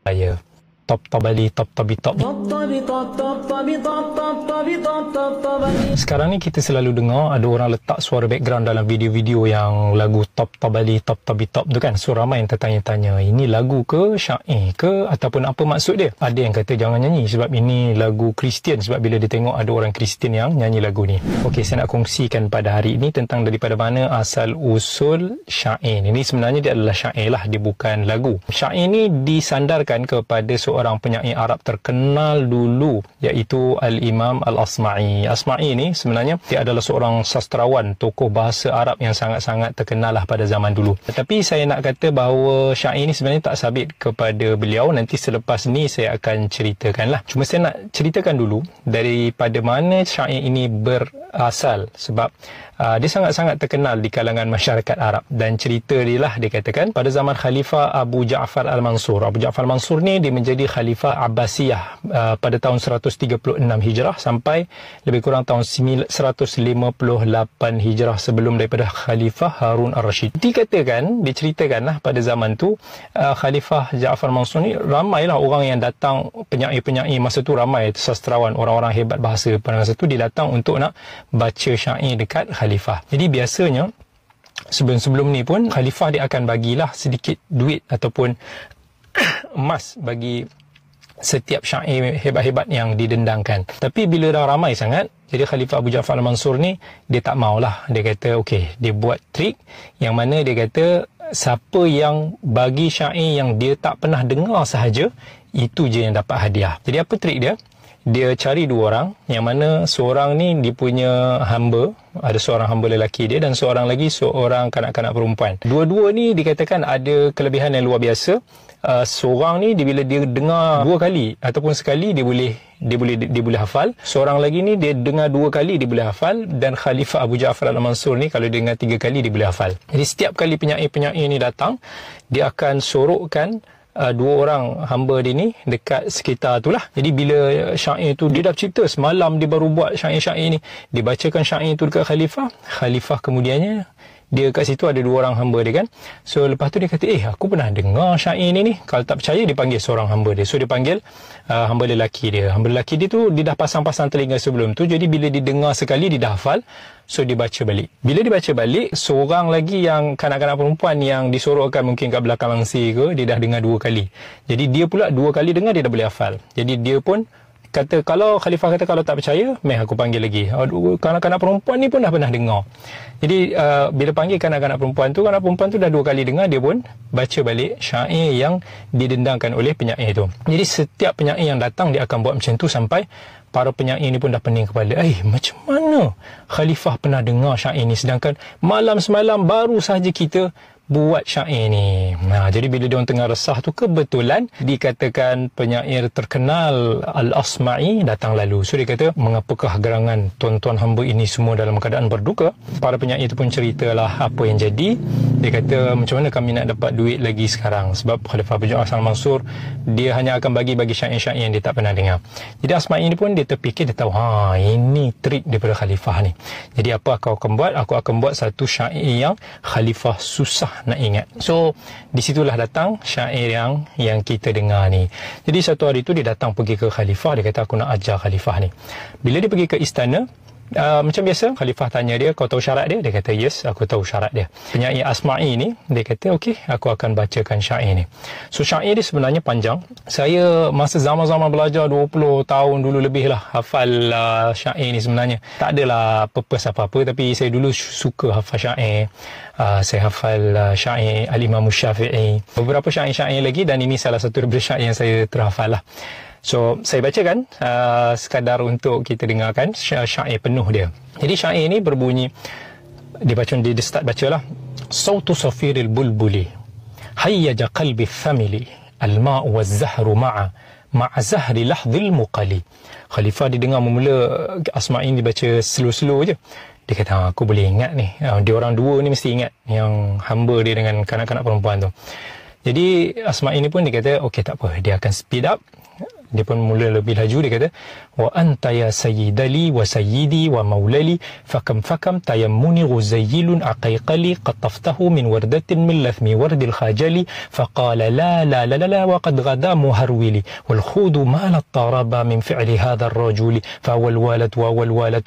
saya. Top tabali top tabi top. Sekarang ni kita selalu dengar ada orang letak suara background dalam video-video yang lagu top tabali top tabi top tu kan. So ramai yang tertanya-tanya, ini lagu ke, syair ke, ataupun apa maksud dia? Ada yang kata jangan nyanyi sebab ini lagu Kristian, sebab bila dia tengok ada orang Kristian yang nyanyi lagu ni. Okey, saya nak kongsikan pada hari ini tentang daripada mana asal usul syair. Ini sebenarnya dia adalah syair lah, dia bukan lagu. Syair ni disandarkan kepada seorang penyair Arab terkenal dulu, iaitu Al-Imam Al-Asma'i. Asma'i ni sebenarnya dia adalah seorang sastrawan, tokoh bahasa Arab yang sangat-sangat terkenal lah pada zaman dulu. Tetapi saya nak kata bahawa syair ni sebenarnya tak sabit kepada beliau. Nanti selepas ni saya akan ceritakan lah. Cuma saya nak ceritakan dulu daripada mana syair ini berasal, sebab dia sangat-sangat terkenal di kalangan masyarakat Arab. Dan cerita dia lah, dikatakan pada zaman Khalifah Abu Ja'far Al-Mansur. Abu Ja'far Al-Mansur ni dia menjadi Khalifah Abbasiyah pada tahun 136 Hijrah sampai lebih kurang tahun 158 Hijrah sebelum daripada Khalifah Harun Ar-Rashid. Diceritakan lah pada zaman tu Khalifah Ja'far Al-Mansur ni ramailah orang yang datang, penyair-penyair masa tu ramai, sastrawan, orang-orang hebat bahasa pada masa tu, dia datang untuk nak baca syair dekat Khalifah. Jadi biasanya sebelum-sebelum ni pun Khalifah dia akan bagilah sedikit duit ataupun emas bagi setiap syair hebat-hebat yang didendangkan. Tapi bila dah ramai sangat, jadi Khalifah Abu Ja'far Al-Mansur ni dia tak maulah. Dia kata okey, dia buat trik yang mana dia kata siapa yang bagi syair yang dia tak pernah dengar sahaja, itu je yang dapat hadiah. Jadi apa trik dia? Dia cari dua orang, yang mana seorang ni dia punya hamba, ada seorang hamba lelaki dia dan seorang lagi seorang kanak-kanak perempuan. Dua-dua ni dikatakan ada kelebihan yang luar biasa. Seorang ni bila dia dengar dua kali ataupun sekali dia boleh hafal. Seorang lagi ni dia dengar dua kali dia boleh hafal, dan Khalifah Abu Ja'far Al-Mansur ni kalau dia dengar tiga kali dia boleh hafal. Jadi setiap kali penyair-penyair ni datang, dia akan sorokkan dua orang hamba dia ni dekat sekitar tu lah. Jadi bila syair tu dia dah cipta semalam, dia baru buat syair-syair ni, dia bacakan syair tu dekat Khalifah kemudiannya dia kat situ ada dua orang hamba dia kan. So lepas tu dia kata, aku pernah dengar syair ni. Kalau tak percaya, dia panggil seorang hamba dia. So dia panggil hamba lelaki dia. Hamba lelaki dia tu dia dah pasang-pasang telinga sebelum tu. Jadi bila dia dengar sekali dia dah hafal. So dia baca balik. Bila dia baca balik, seorang lagi yang kanak-kanak perempuan yang disorokkan mungkin kat belakang langsir ke, dia dah dengar dua kali. Jadi dia pula dua kali dengar, dia dah boleh hafal. Jadi dia pun kata, kalau Khalifah kata kalau tak percaya, aku panggil lagi. Kanak-kanak perempuan ni pun dah pernah dengar. Jadi bila panggil kanak-kanak perempuan tu dah dua kali dengar, dia pun baca balik syair yang didendangkan oleh penyair tu. Jadi setiap penyair yang datang dia akan buat macam tu sampai para penyair ni pun dah pening kepala. Macam mana Khalifah pernah dengar syair ni, sedangkan malam semalam baru sahaja kita buat syair ni. Jadi bila diorang tengah resah tu, kebetulan dikatakan penyair terkenal Al-Asma'i datang lalu. So dia kata, mengapakah gerangan tuan-tuan hamba ini semua dalam keadaan berduka? Para penyair tu pun ceritalah apa yang jadi. Dia kata, macam mana kami nak dapat duit lagi sekarang? Sebab Khalifah Abu Ja'far Al-Mansur dia hanya akan bagi syair-syair yang dia tak pernah dengar. Jadi Asma'i ni pun dia terfikir, dia tahu, ini trik daripada Khalifah ni. Jadi apa aku akan buat? Aku akan buat satu syair yang Khalifah susah nak ingat. So di situlah datang syair yang kita dengar ni. Jadi satu hari tu dia datang pergi ke Khalifah. Dia kata, aku nak ajar Khalifah ni. Bila dia pergi ke istana, macam biasa Khalifah tanya dia, kau tahu syarat dia? Dia kata, yes, aku tahu syarat dia. Penyair Asma'i ni dia kata, okey, aku akan bacakan syair ni. So syair dia sebenarnya panjang. Saya masa zaman-zaman belajar 20 tahun dulu lebih lah hafal syair ni sebenarnya. Tak adalah purpose apa-apa, tapi saya dulu suka hafal syair. Saya hafal syair Al-Imam Syafi'i, beberapa syair-syair lagi, dan ini salah satu daripada syair yang saya terhafal lah. So saya bacakan sekadar untuk kita dengarkan syair penuh dia. Jadi syair ini berbunyi, dia start bacalah. Sautu safiril bulbuli hayyaja qalbi thamili al-ma'u waz-zahru ma'a zahri lahdhil muqali. Khalifah didengar memula Asma'i dibaca slow-slow je. Dia kata, aku boleh ingat ni. Dia orang dua ni mesti ingat, yang hamba dia dengan kanak-kanak perempuan tu. Jadi Asma'i ni pun dia kata, okey tak apa, dia akan speed up. Dia pun mula lebih laju, dia kata, wa anta ya sayyidali wa sayyidi wa maulali fakam tayammuni ghuzayyilun aqaiqali qataftahu min wardatin min lathmi wardil khajali faqala la wa qad ghada muharwili wal khudu ma la taraba min fi'li hadha ar-rajuli fa wal walat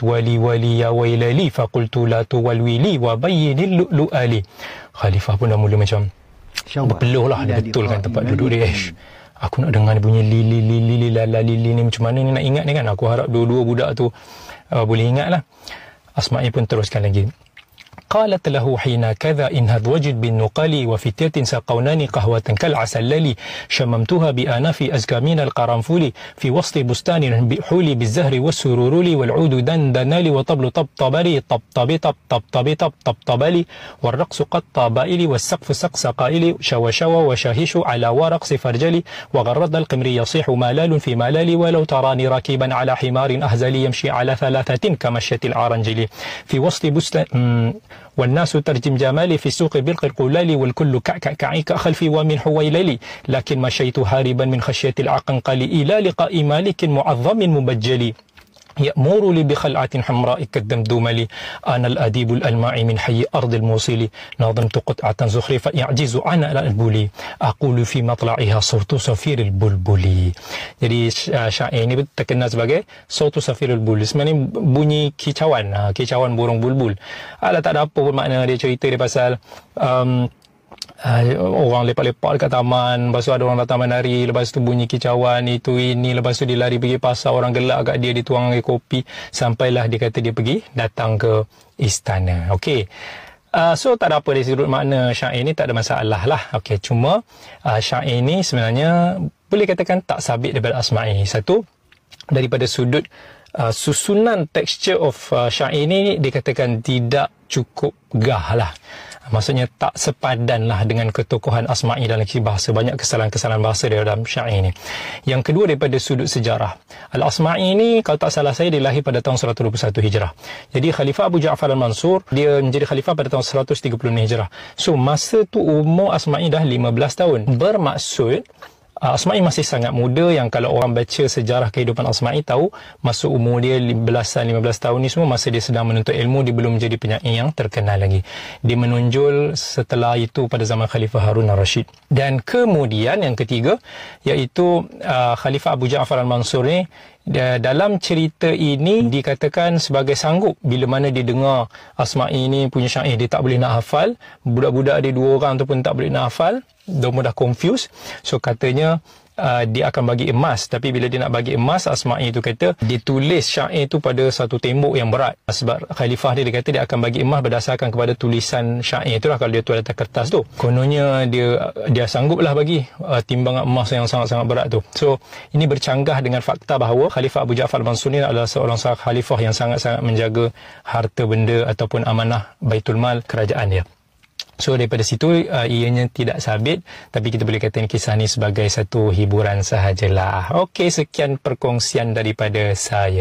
wali ya wailali faqultu la tuwalwili wa bayyinil lu'ali. Khalifah pun dah mula macam berpeluh lah, dia betulkan tempat duduk dia. Aku nak dengar bunyi lili ni macam mana ni nak ingat ni kan. Aku harap dua-dua budak tu boleh ingat lah. Asma'i pun teruskan lagi. قالت له حين كذا انهض وجد بالنقال وفتية سقوناني قهوة كالعسلل شممتها بآناف أزكى من القرنفل في وسط بستان بحولي بالزهر والسرور والعود دندنالي وطبل طبطبلي طبطبلي والرقص قد طابائلي والسقف سقس قائلي شوى وشاهش على ورقص فرجلي وغرد القمر يصيح مالال في مالالي ولو تراني راكبا على حمار أهزلي يمشي على ثلاثة كمشية العرنجل في وسط بستان والناس ترجم جمالي في السوق بالقلقلال والكل كعكعي خلفي ومن حويللي لكن مشيت هاربا من خشية العقنقل إلى لقاء مالك معظم مبجلي يأمر لي بخلعة حمراء كالدمدوملي أنا الأديب الألماع من حي أرض الموصل نظمت قطعة زخرفة يعجز عن الأنبولي أقول في مطلعها صوت صفير البلبلي. Jadi syair ini terkenal sebagai sautu safirul bulbul. Sebenarnya bunyi kicauan burung bulbul. Tak ada apa pun makna dia cerita dia pasal orang lepak-lepak dekat taman, lepas tu ada orang datang menari, lepas tu bunyi kicauan itu ini, lepas tu dia lari pergi pasar, orang gelak kat dia, dituang kopi, sampailah dia kata dia pergi datang ke istana. Okey. So tak ada apa dari sudut makna syair ni, tak ada masalah lah. Okey, cuma syair ni sebenarnya boleh katakan tak sabit daripada Asma'i. Satu, daripada sudut susunan texture of syair ni dikatakan tidak cukup gah lah. Maksudnya tak sepadan lah dengan ketokohan Asma'i dalam bahasa. Banyak kesalahan-kesalahan bahasa dalam syair ini. Yang kedua, daripada sudut sejarah. Al-Asma'i ini, kalau tak salah saya, dia lahir pada tahun 121 Hijrah. Jadi Khalifah Abu Ja'far Al-Mansur, dia menjadi Khalifah pada tahun 130 Hijrah. So, masa tu umur Asma'i dah 15 tahun. Bermaksud, Asma'i masih sangat muda, yang kalau orang baca sejarah kehidupan Asma'i tahu masa umur dia 15 tahun ni semua masa dia sedang menuntut ilmu, dia belum menjadi penyair yang terkenal lagi. Dia menonjol setelah itu pada zaman Khalifah Harun al-Rashid. Dan kemudian yang ketiga iaitu Khalifah Abu Ja'far Al-Mansur ni, dalam cerita ini dikatakan sebagai sanggup bila mana dia dengar Asma'i ni punya syair, dia tak boleh nak hafal. Budak-budak dia 2 orang tu pun tak boleh nak hafal, dia dah confused. So katanya dia akan bagi emas, tapi bila dia nak bagi emas, Asma'i itu kata dia tulis syair itu pada satu tembok yang berat. Sebab khalifah dia kata dia akan bagi emas berdasarkan kepada tulisan syair itulah, kalau dia tulis atas kertas tu. Kononnya dia sangguplah bagi timbangan emas yang sangat-sangat berat tu. So ini bercanggah dengan fakta bahawa Khalifah Abu Ja'far Al-Mansur ni adalah seorang khalifah yang sangat-sangat menjaga harta benda ataupun amanah Baitul Mal kerajaan dia. So daripada situ ianya tidak sabit, tapi kita boleh katakan kisah ni sebagai satu hiburan sahajalah. Okey, sekian perkongsian daripada saya.